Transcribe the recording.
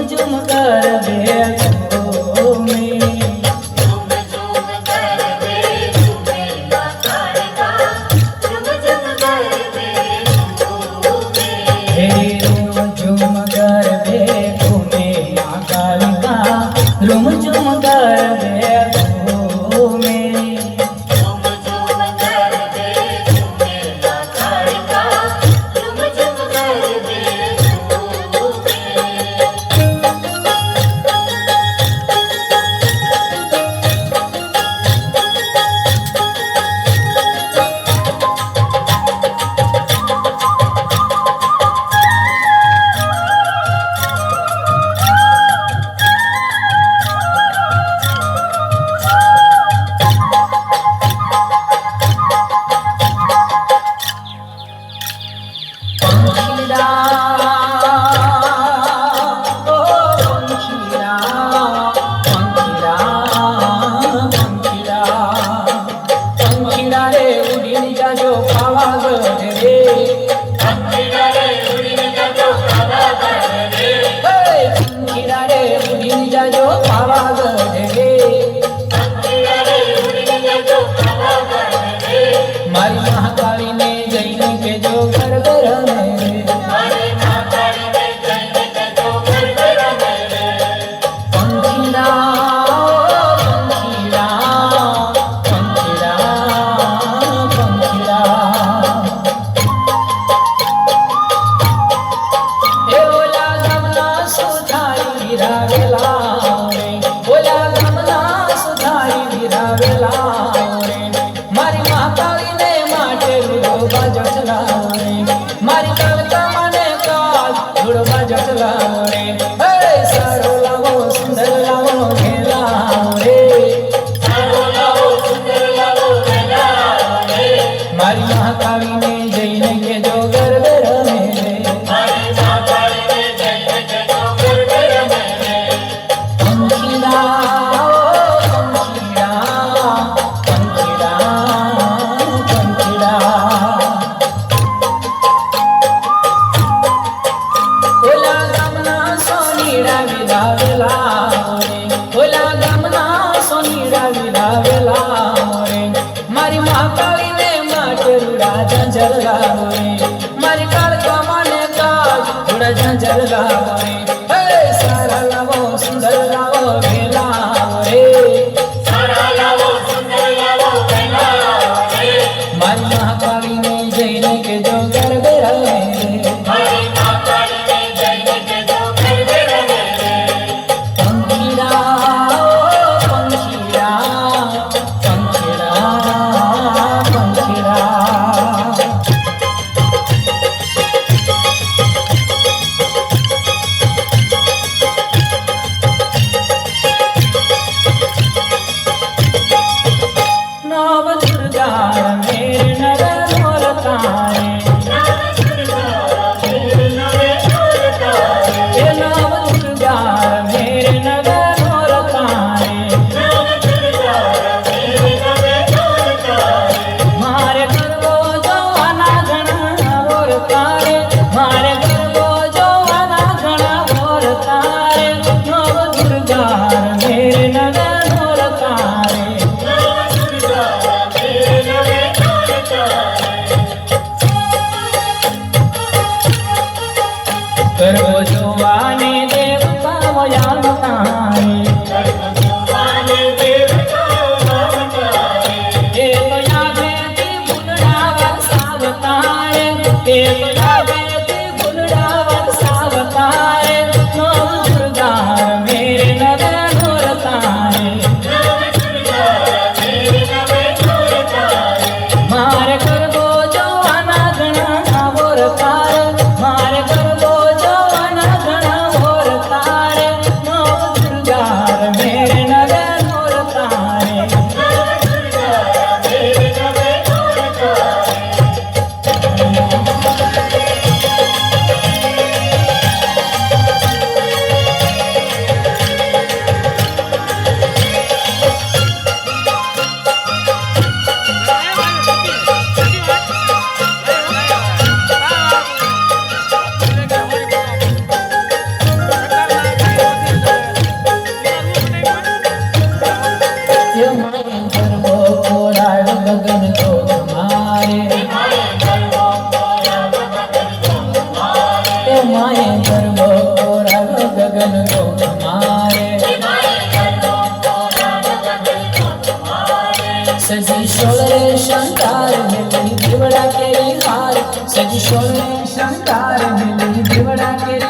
झुम कर दे झांझर लाओ रे मारी कालका माने काल थोड़ा झांझर लाओ रे सारा लाओ सुंदर लाओ भेला रे सारा लाओ सुंदर लाओ भेला रे मारी महाकाली ने जैन के जो गरबे रहे मारी महाकाली ने जैन के जो गरबे रहे पंखीड़ा पंखीड़ा पंखीड़ा पंखीड़ा नव दुर्गा मेरे नर मोर तारे नव दुर्गा मेरे नर मोर तारे मारे करबो जो आना घना मोर तारे मारे करबो जो आना घना मोर तारे नव दुर्गा मेरे नर मोर तारे करबो जो आने देवता मयान तारे एक यादे ती बुलड़ा वरसावतारे एक यादे ती बुलड़ा वरसावतारे नव दुर्गा मेरे नर मोर तारे मारे करबो जो आना घना मोर तारे मारे करबो जो आना घना मोर तारे नव दुर्गा मेरे नर मोर तारे ये माये करबो कोराड़ गगन को मारे ये माये करबो कोराड़ गगन को मारे सजी शोले शंकर मिली दिवड़ा केरी हार सजी शोले शंकर मिली दिवड़ा केरी